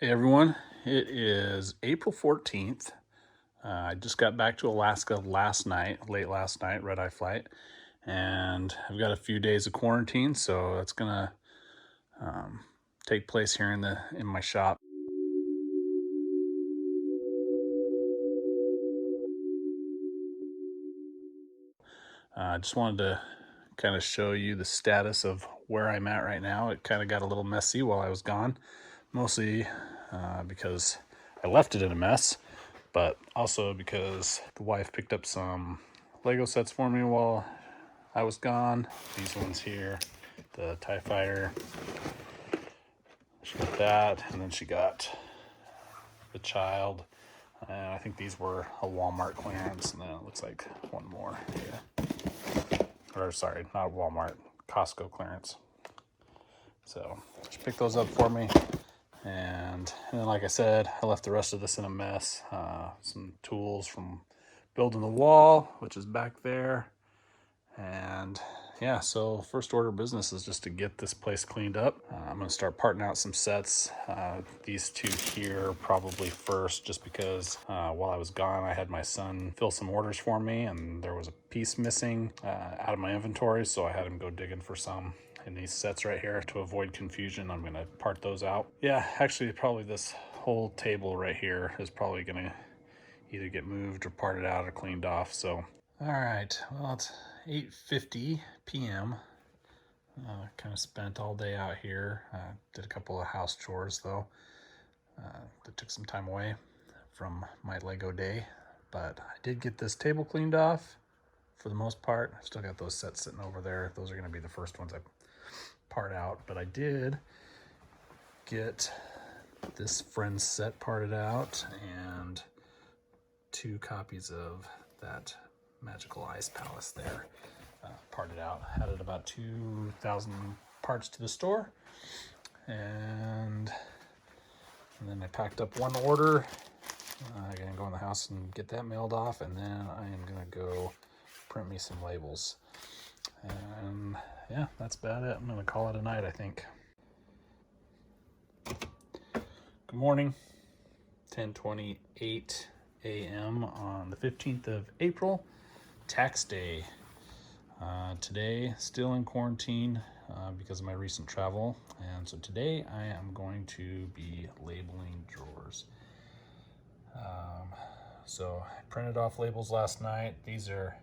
Hey everyone, it is April 14th. I just got back to Alaska late last night, red eye flight, and I've got a few days of quarantine, so that's gonna take place here in my shop. I just wanted to kind of show you the status of where I'm at right now. It kind of got a little messy while I was gone, mostly because I left it in a mess, but also because the wife picked up some Lego sets for me while I was gone. These ones here, the TIE Fighter, she got that, and then she got the Child. I think these were a Walmart clearance, and then it looks like one more here. Or sorry, not Walmart, Costco clearance. So she picked those up for me. And then, like I said, I left the rest of this in a mess. Some tools from building the wall, which is back there. And yeah, so first order of business is just to get this place cleaned up. I'm gonna start parting out some sets. These two here probably first, just because while I was gone, I had my son fill some orders for me, and there was a piece missing out of my inventory, so I had him go digging for some in these sets right here. To avoid confusion, I'm gonna part those out. Yeah, actually, probably this whole table right here is probably gonna either get moved or parted out or cleaned off. So all right, well, it's 8:50 p.m. Kind of spent all day out here. Did a couple of house chores though. That took some time away from my Lego day, but I did get this table cleaned off for the most part. I've still got those sets sitting over there. Those are going to be the first ones I part out, but I did get this Friends set parted out and 2 copies of that Magical Ice Palace there parted out. Added about 2,000 parts to the store, and then I packed up one order. I'm gonna go in the house and get that mailed off, and then I am gonna go print me some labels. And yeah, that's about it. I'm gonna call it a night, I think. Good morning. 10:28 a.m. on the 15th of April, tax day. Today, still in quarantine because of my recent travel, and so today I am going to be labeling drawers. So I printed off labels last night. These are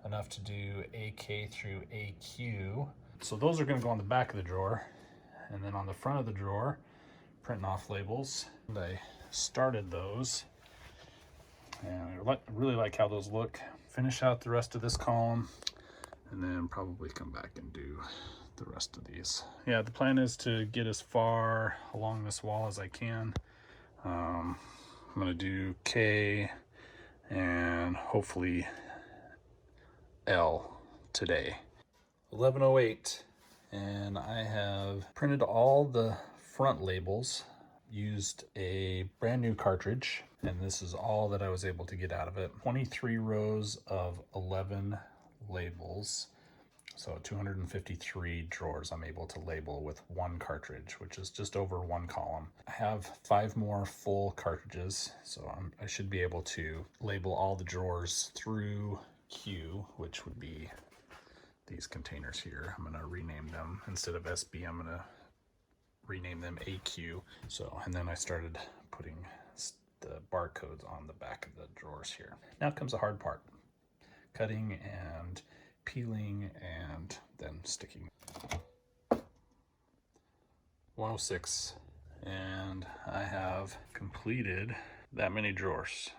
enough to do AK through AQ. So those are going to go on the back of the drawer, and then on the front of the drawer, printing off labels. And I started those, and I really like how those look. Finish out the rest of this column, and then probably come back and do the rest of these. Yeah, the plan is to get as far along this wall as I can. I'm gonna do K and hopefully L today. 11:08, and I have printed all the front labels, used a brand new cartridge, and this is all that I was able to get out of it. 23 rows of 11 labels, so 253 drawers I'm able to label with one cartridge, which is just over one column. I have 5 more full cartridges, so I should be able to label all the drawers through Q, which would be these containers here. I'm gonna rename them. Instead of SB, I'm gonna rename them AQ. So, and then I started putting the barcodes on the back of the drawers here. Now comes the hard part: cutting and peeling and then sticking. 106, and I have completed that many drawers.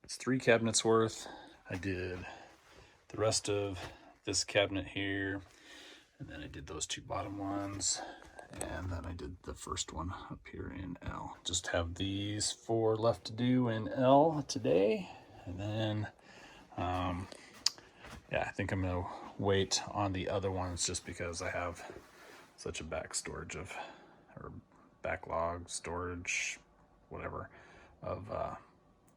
It's 3 cabinets worth. I did the rest of this cabinet here, and then I did those 2 bottom ones, and then I did the first one up here in L. Just have these 4 left to do in L today, and then yeah, I think I'm gonna wait on the other ones just because I have such a backlog storage, whatever, of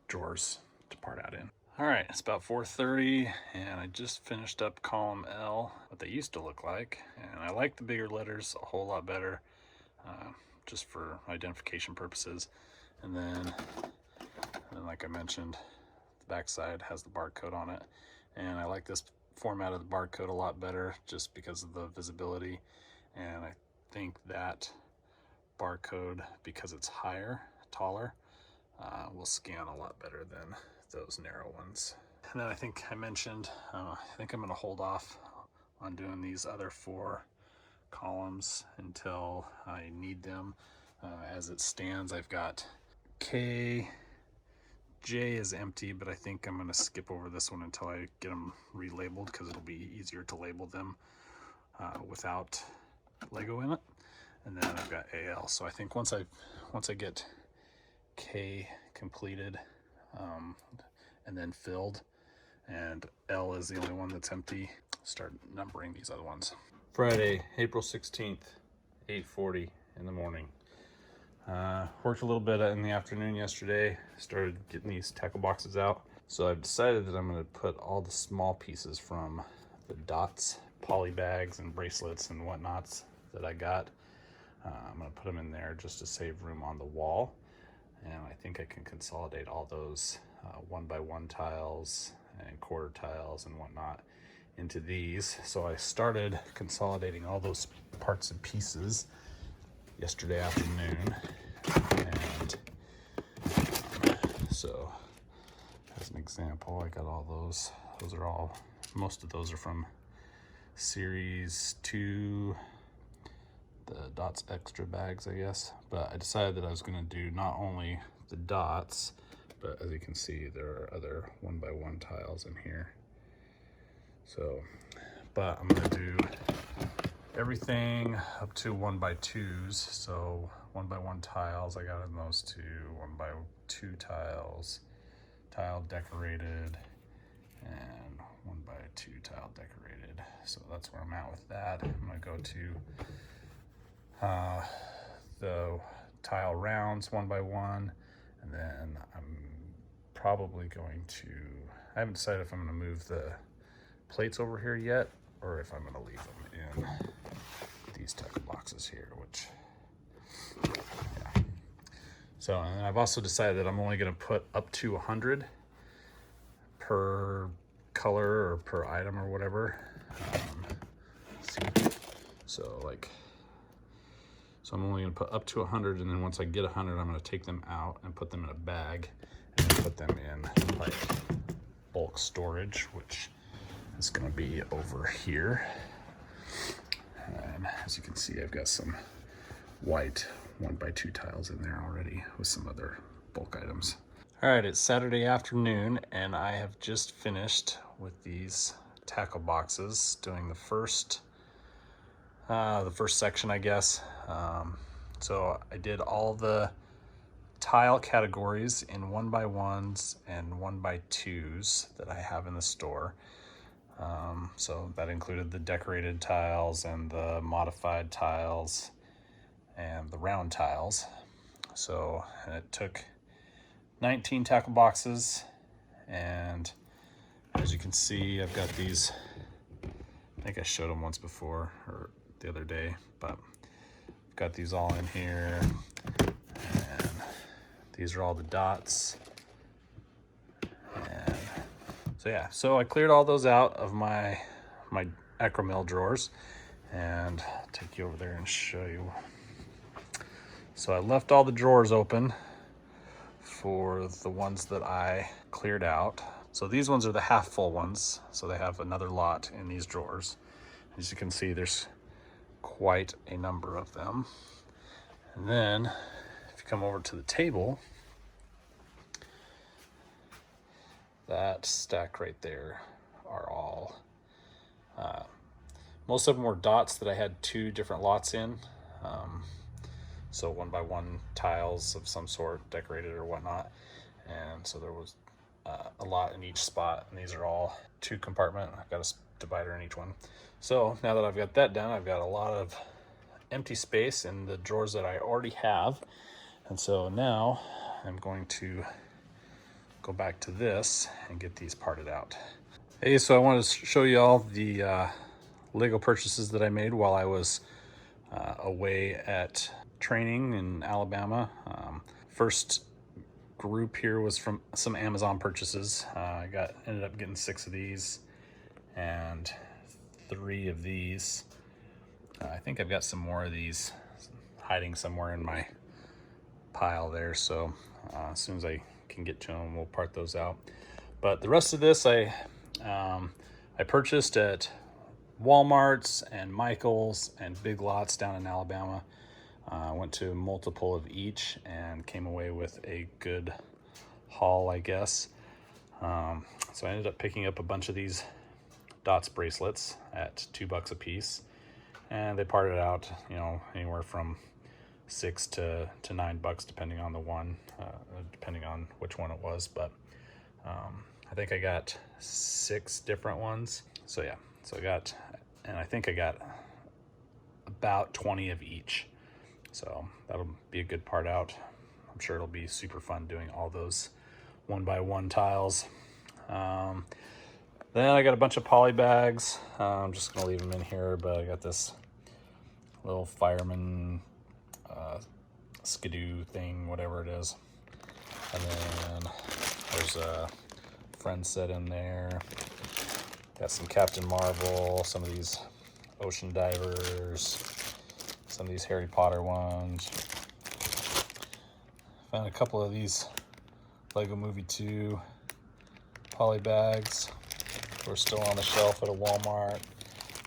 drawers to part out in. All right, it's about 4:30, and I just finished up column L, what they used to look like, and I like the bigger letters a whole lot better. just for identification purposes. And then like I mentioned, the back side has the barcode on it. And I like this format of the barcode a lot better just because of the visibility. And I think that barcode, because it's higher, taller, will scan a lot better than those narrow ones. And then I think I mentioned, I think I'm going to hold off on doing these other 4 columns until I need them. As it stands, I've got K, J is empty, but I think I'm going to skip over this one until I get them relabeled, because it'll be easier to label them without Lego in it. And then I've got AL. So I think once I get K completed and then filled, and L is the only one that's empty, start numbering these other ones. Friday, April 16th, 8:40 in the morning. Worked a little bit in the afternoon yesterday, started getting these tackle boxes out. So I've decided that I'm going to put all the small pieces from the dots, poly bags and bracelets and whatnots that I got. I'm going to put them in there just to save room on the wall. And I think I can consolidate all those 1x1 tiles and quarter tiles and whatnot into these. So I started consolidating all those parts and pieces yesterday afternoon. And so as an example, I got all those. Those are all, most of those are from series 2, the dots extra bags, I guess. But I decided that I was going to do not only the dots, but as you can see, there are other 1x1 tiles in here. So, but I'm going to do everything up to 1x2s. So 1x1 tiles, I got in those 2, 1x2 tiles, tile decorated, and 1x2 tile decorated. So that's where I'm at with that. I'm going to go to the tile rounds 1x1, and then I'm probably going to, I haven't decided if I'm going to move the plates over here yet, or if I'm going to leave them in these tackle boxes here, which, yeah. So, and I've also decided that I'm only going to put up to 100 per color or per item or whatever. So I'm only going to put up to 100, and then once I get 100, I'm going to take them out and put them in a bag and put them in like bulk storage, which is going to be over here. And as you can see, I've got some white 1x2 tiles in there already with some other bulk items. All right, it's Saturday afternoon, and I have just finished with these tackle boxes, doing the first section, I guess. So I did all the tile categories in 1x1s and 1x2s that I have in the store. So that included the decorated tiles and the modified tiles and the round tiles. So, and it took 19 tackle boxes, and as you can see, I've got these, I think I showed them once before, or the other day, but I've got these all in here, and these are all the dots. And so yeah, so I cleared all those out of my Acromil drawers, and I'll take you over there and show you. So I left all the drawers open for the ones that I cleared out. So these ones are the half full ones, so they have another lot in these drawers. As you can see, there's quite a number of them. And then if you come over to the table, that stack right there are all, most of them were dots that I had 2 different lots in. So 1x1 tiles of some sort, decorated or whatnot. And so there was a lot in each spot, and these are all 2 compartment. I've got a divider in each one. So now that I've got that done, I've got a lot of empty space in the drawers that I already have. And so now I'm going to go back to this and get these parted out. Hey, so I wanted to show you all the Lego purchases that I made while I was away at training in Alabama. First group here was from some Amazon purchases. I ended up getting 6 of these and 3 of these. I think I've got some more of these hiding somewhere in my pile there, so as soon as I can get to them, we'll part those out. But the rest of this I purchased at Walmart's and Michael's and Big Lots down in Alabama. Went to multiple of each and came away with a good haul, I guess. So I ended up picking up a bunch of these dots bracelets at $2 a piece, and they parted out, you know, anywhere from $6 to $9, depending on the one, depending on which one it was. But I think I got 6 different ones. So yeah, I think I got about 20 of each. So that'll be a good part out. I'm sure it'll be super fun doing all those 1x1 tiles. Then I got a bunch of poly bags. I'm just gonna leave them in here, but I got this little fireman skidoo thing, whatever it is. And then there's a friend set in there. Got some Captain Marvel, some of these ocean divers, some of these Harry Potter ones. Found a couple of these Lego Movie 2 poly bags. We're still on the shelf at a Walmart.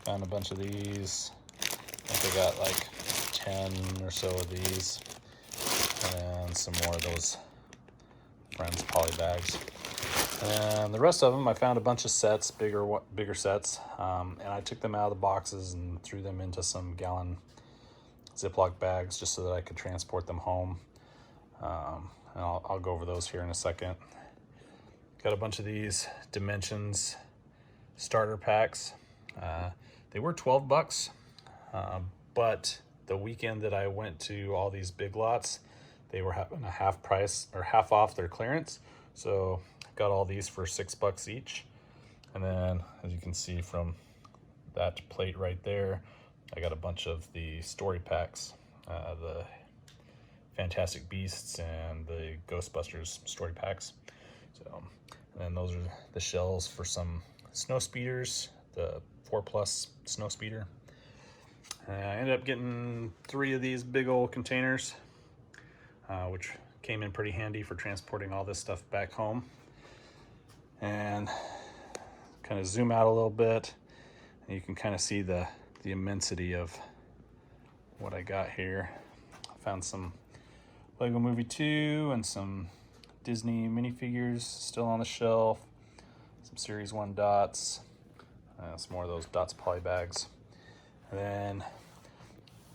Found a bunch of these. I think I got like 10 or so of these. And some more of those Friends poly bags. And the rest of them, I found a bunch of sets, bigger sets. And I took them out of the boxes and threw them into some gallon Ziploc bags just so that I could transport them home. And I'll go over those here in a second. Got a bunch of these Dimensions starter packs. They were $12, but the weekend that I went to all these Big Lots, they were having a half price or half off their clearance. So got all these for $6 each. And then, as you can see from that plate right there, I got a bunch of the story packs, the Fantastic Beasts and the Ghostbusters story packs. So, and then those are the shells for some snow speeders, the 4+ snow speeder. I ended up getting 3 of these big old containers, which came in pretty handy for transporting all this stuff back home. And kind of zoom out a little bit, and you can kind of see the immensity of what I got here. I found some Lego Movie 2 and some Disney minifigures still on the shelf, some Series 1 dots, some more of those dots poly bags. And then,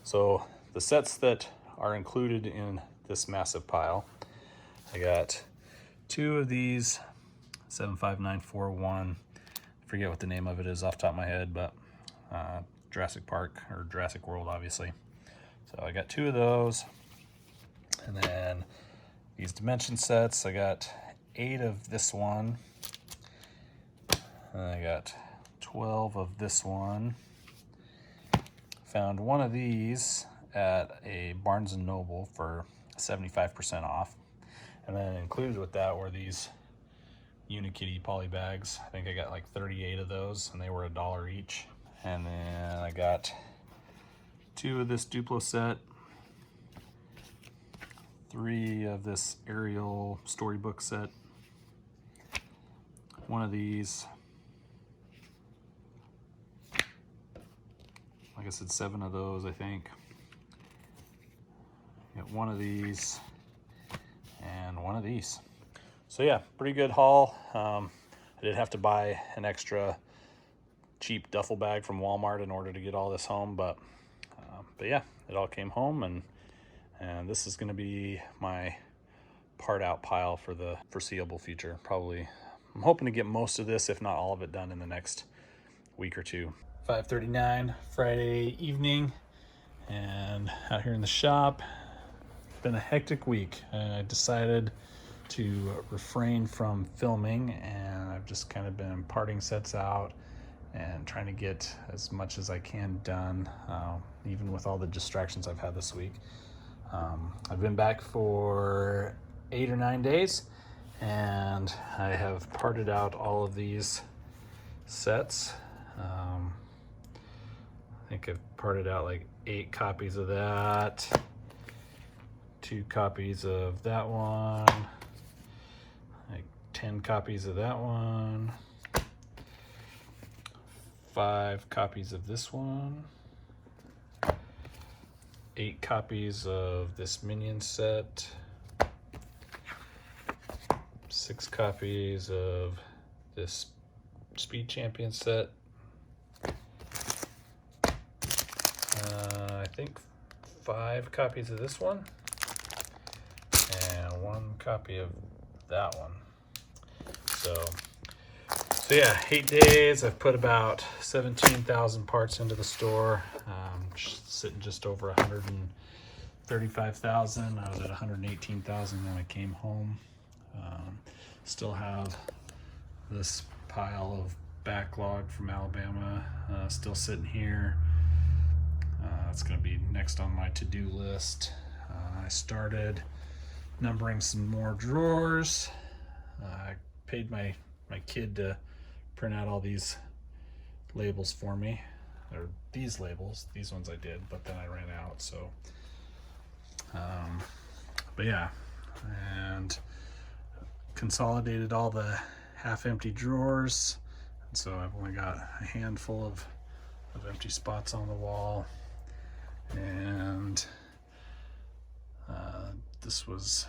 so the sets that are included in this massive pile, I got 2 of these 75941. I forget what the name of it is off the top of my head, but Jurassic Park or Jurassic World, obviously. So I got 2 of those. And then these dimension sets, I got 8 of this one. And I got 12 of this one. Found one of these at a Barnes & Noble for 75% off. And then included with that were these Unikitty poly bags. I think I got like 38 of those, and they were $1 each. And then I got 2 of this Duplo set, 3 of this Ariel storybook set, 1 of these, like I said, 7 of those, I think. Got 1 of these and 1 of these. So yeah, pretty good haul. I did have to buy an extra cheap duffel bag from Walmart in order to get all this home, but yeah, it all came home, and this is going to be my part out pile for the foreseeable future. Probably, I'm hoping to get most of this, if not all of it, done in the next week or 2. 5:39 Friday evening, and out here in the shop. It's been a hectic week, and I decided to refrain from filming, and I've just kind of been parting sets out and trying to get as much as I can done, even with all the distractions I've had this week. I've been back for 8 or 9 days, and I have parted out all of these sets. I think I've parted out like 8 copies of that, 2 copies of that one, like 10 copies of that one, 5 copies of this one, 8 copies of this Minion set, 6 copies of this Speed Champion set, I think 5 copies of this one, and 1 copy of that one. So yeah, 8 days. I've put about 17,000 parts into the store. Sitting just over 135,000. I was at 118,000 when I came home. Still have this pile of backlog from Alabama still sitting here. It's going to be next on my to-do list. I started numbering some more drawers. I paid my kid to print out all these labels for me, or these labels. These ones I did, but then I ran out. So, but yeah, and consolidated all the half-empty drawers, and so I've only got a handful of empty spots on the wall. And this was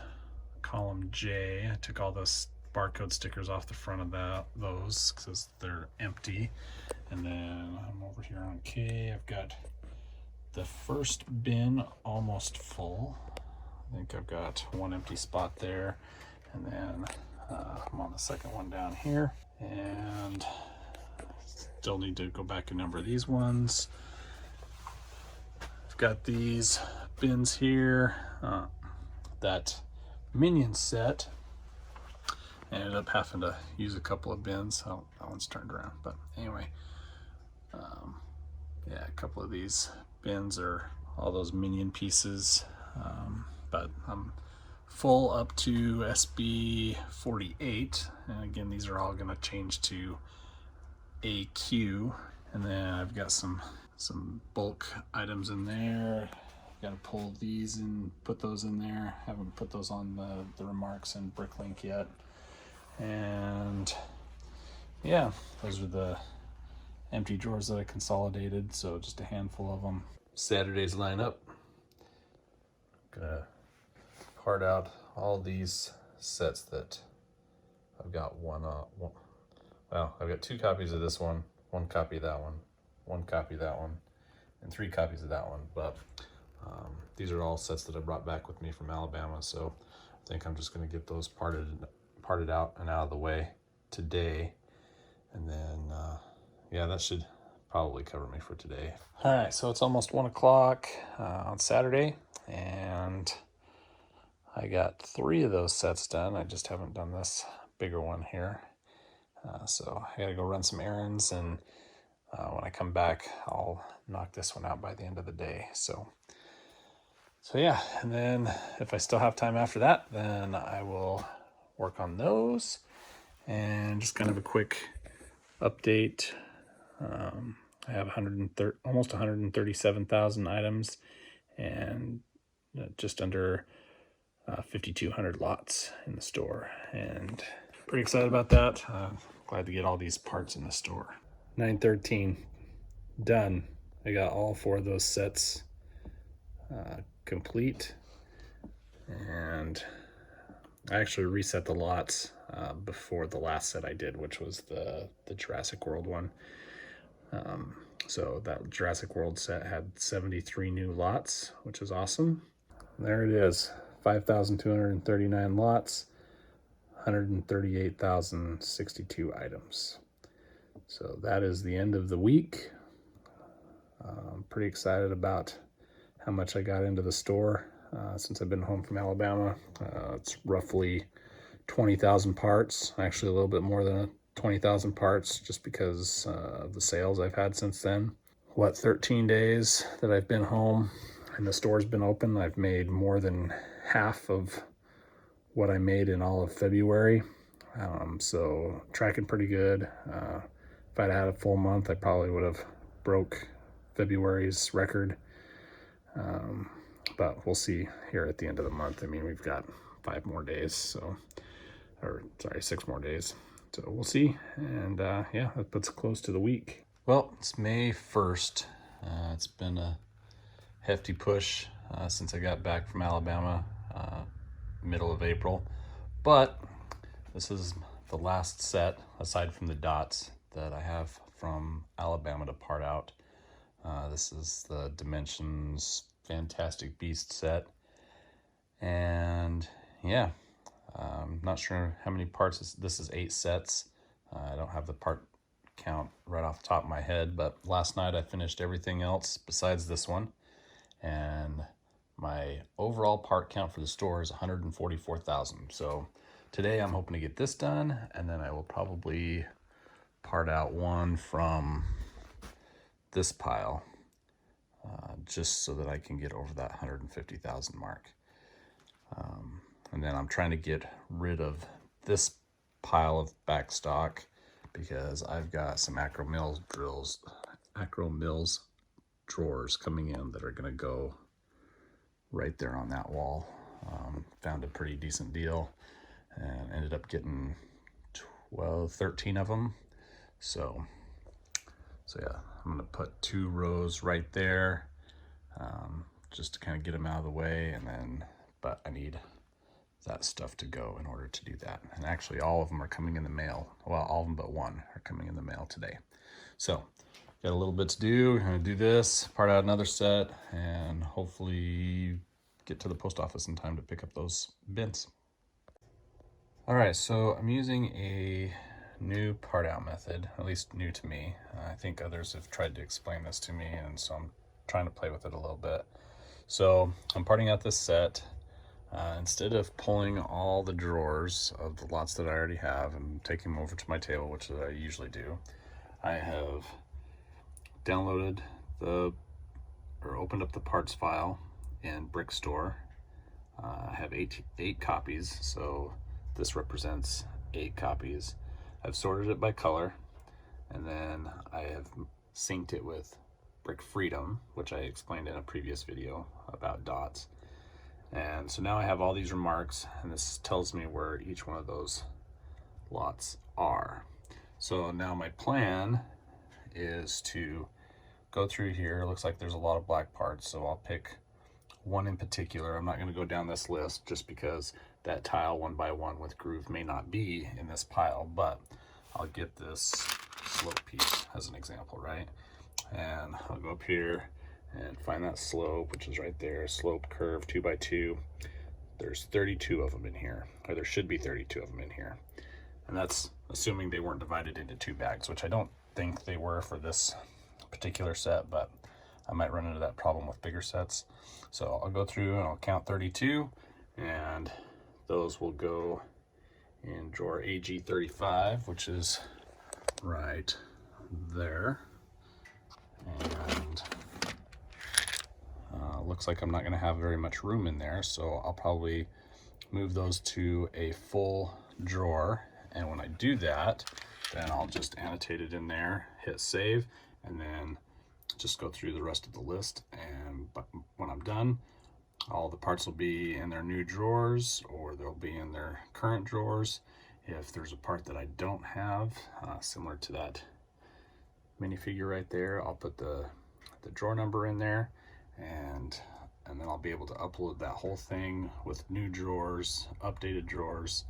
column J. I took all those barcode stickers off the front of those because they're empty. And then I'm over here on K. I've got the first bin almost full. I think I've got 1 empty spot there, and then I'm on the second one down here, and still need to go back and number these ones. I've got these bins here. That Minion set, I ended up having to use a couple of bins. Oh, that one's turned around, but anyway, yeah, a couple of these bins are all those Minion pieces, but I'm full up to SB 48, and again, these are all going to change to AQ. And then I've got some bulk items in there. Got to pull these and put those in there. Haven't put those on the remarks in BrickLink yet. And yeah, those are the empty drawers that I consolidated, so just a handful of them. Saturday's lineup. Gonna part out all these sets that I've got well, I've got 2 copies of this one, 1 copy of that one, 1 copy of that one, and 3 copies of that one. But these are all sets that I brought back with me from Alabama, so I think I'm just going to get those parted out and out of the way today, and then yeah, that should probably cover me for today. All right, so it's almost 1 o'clock on Saturday, and I got 3 of those sets done. I just haven't done this bigger one here, so I gotta go run some errands, and when I come back, I'll knock this one out by the end of the day. So yeah, and then if I still have time after that, then I will work on those. And just kind of a quick update. I have almost 137,000 items, and just under 5,200 lots in the store, and pretty excited about that. Glad to get all these parts in the store. 9/13 done. I got all 4 of those sets complete, and I actually reset the lots before the last set I did, which was the Jurassic World one. So that Jurassic World set had 73 new lots, which is awesome. There it is, 5,239 lots, 138,062 items. So that is the end of the week. I'm pretty excited about how much I got into the store since I've been home from Alabama. It's roughly 20,000 parts, actually a little bit more than 20,000 parts, just because of the sales I've had since then. 13 days that I've been home, and the store's been open, I've made more than half of what I made in all of February. So tracking pretty good. If I'd had a full month, I probably would have broke February's record. But we'll see here at the end of the month. I mean, we've got 5 more days, so, or sorry, 6 more days. So we'll see. And yeah, that puts it close to the week. Well, it's May 1st. It's been a hefty push since I got back from Alabama, middle of April. But this is the last set, aside from the dots, that I have from Alabama to part out. This is the Dimensions Fantastic Beast set. And yeah, I'm not sure how many parts. This is 8 sets. I don't have the part count right off the top of my head, but last night I finished everything else besides this one. And my overall part count for the store is 144,000. So today I'm hoping to get this done, and then I will probably part out one from this pile, just so that I can get over that 150,000 mark. And then I'm trying to get rid of this pile of back stock because I've got some Acro Mills drawers coming in that are going to go right there on that wall. Found a pretty decent deal and ended up getting 13 of them. So yeah, I'm gonna put 2 rows right there, just to kind of get them out of the way, and then, but I need that stuff to go in order to do that. And actually all of them are coming in the mail. Well, all of them but one are coming in the mail today. So got a little bit to do. We're gonna do this, part out another set, and hopefully get to the post office in time to pick up those bins. All right, so I'm using a new part out method, at least new to me. I think others have tried to explain this to me, and so I'm trying to play with it a little bit. So I'm parting out this set. Instead of pulling all the drawers of the lots that I already have and taking them over to my table, which I usually do, I have downloaded or opened up the parts file in BrickStore. I have eight copies, so this represents 8 copies. I've sorted it by color, and then I have synced it with Brick Freedom, which I explained in a previous video about dots. And so now I have all these remarks, and this tells me where each one of those lots are. So now my plan is to go through here. It looks like there's a lot of black parts, so I'll pick one in particular. I'm not going to go down this list just because that tile 1 by 1 with groove may not be in this pile, but I'll get this slope piece as an example, right? And I'll go up here and find that slope, which is right there, slope curve 2 by 2. There's 32 of them in here, or there should be 32 of them in here. And that's assuming they weren't divided into 2 bags, which I don't think they were for this particular set, but I might run into that problem with bigger sets. So I'll go through and I'll count 32, and those will go in drawer AG35, which is right there. And looks like I'm not going to have very much room in there, so I'll probably move those to a full drawer. And when I do that, then I'll just annotate it in there, hit save, and then just go through the rest of the list. And when I'm done, all the parts will be in their new drawers, or they'll be in their current drawers. If there's a part that I don't have, similar to that minifigure right there, I'll put the drawer number in there, and then I'll be able to upload that whole thing with new drawers, updated drawers.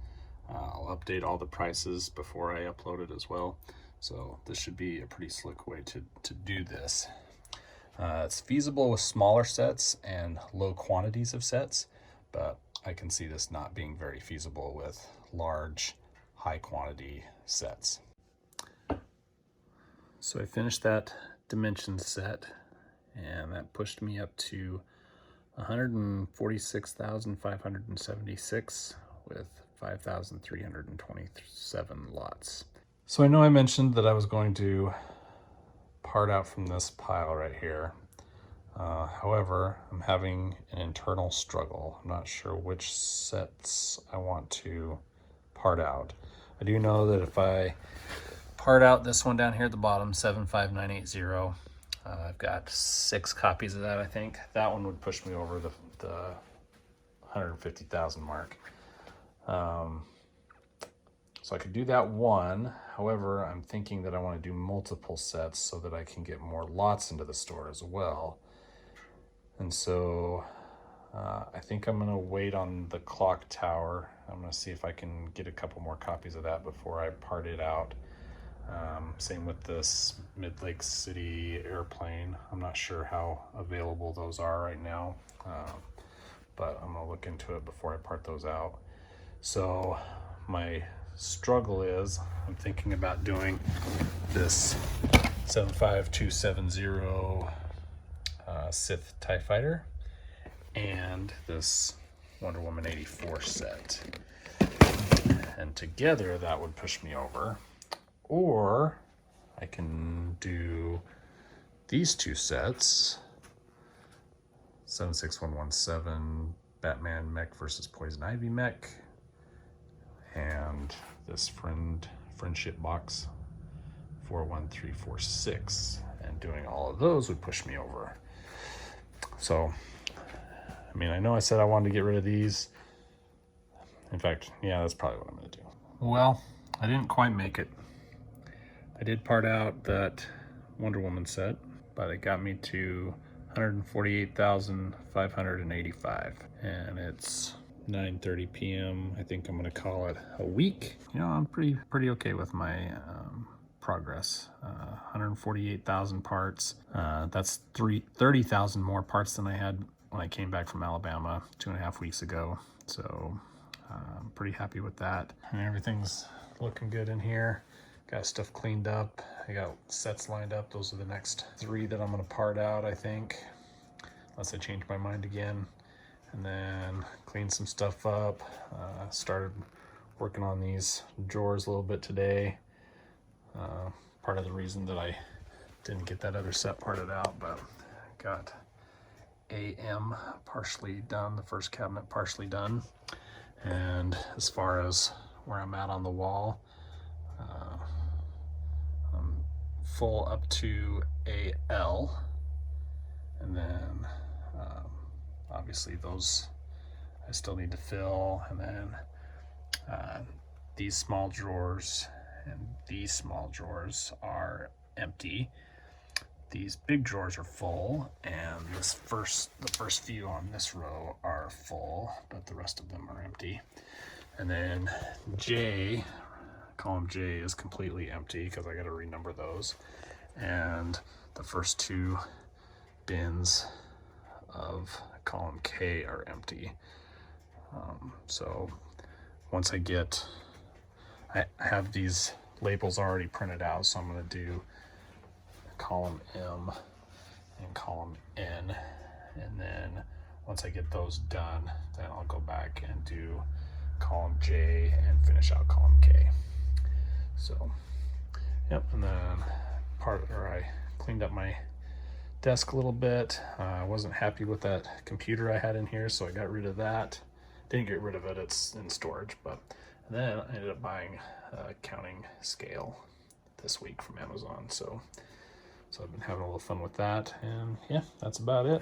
I'll update all the prices before I upload it as well. So this should be a pretty slick way to do this. It's feasible with smaller sets and low quantities of sets, but I can see this not being very feasible with large, high quantity sets. So I finished that Dimensions set, and that pushed me up to 146,576 with 5,327 lots. So I know I mentioned that I was going to part out from this pile right here. However, I'm having an internal struggle. I'm not sure which sets I want to part out. I do know that if I part out this one down here at the bottom, 75980, I've got 6 copies of that, I think. That one would push me over the 150,000 mark. So I could do that one. However, I'm thinking that I want to do multiple sets so that I can get more lots into the store as well. And so I think I'm going to wait on the clock tower. I'm going to see if I can get a couple more copies of that before I part it out. Same with this Mid-Lake City airplane. I'm not sure how available those are right now, but I'm going to look into it before I part those out. So my struggle is I'm thinking about doing this 75270 Sith TIE Fighter and this Wonder Woman 84 set. And together that would push me over. Or I can do these 2 sets, 76117 Batman mech versus Poison Ivy mech, and this friendship box 41346, and doing all of those would push me over. So, I mean, I know I said I wanted to get rid of these. In fact, yeah, that's probably what I'm going to do. Well, I didn't quite make it. I did part out that Wonder Woman set, but it got me to 148,585, and it's 9:30 p.m. I think I'm going to call it a week. You know, I'm pretty okay with my progress. 148,000 parts. That's 30,000 more parts than I had when I came back from Alabama 2.5 weeks ago. So I'm pretty happy with that. And everything's looking good in here. Got stuff cleaned up. I got sets lined up. Those are the next 3 that I'm going to part out, I think, unless I change my mind again. And then clean some stuff up. Started working on these drawers a little bit today. Part of the reason that I didn't get that other set parted out, but got AM partially done, the first cabinet partially done. And as far as where I'm at on the wall, I'm full up to AL, and then obviously those I still need to fill, and then these small drawers and these small drawers are empty. These big drawers are full, and the first few on this row are full, but the rest of them are empty. And then J, column J, is completely empty because I got to renumber those. And the first 2 bins of column K are empty. So once I have these labels already printed out, so I'm going to do column M and column N, and then once I get those done, then I'll go back and do column J and finish out column K. So yep, and then I cleaned up my desk a little bit. I wasn't happy with that computer I had in here, so I got rid of that. Didn't get rid of it, it's in storage, but then I ended up buying a counting scale this week from Amazon. So I've been having a little fun with that, and yeah, that's about it.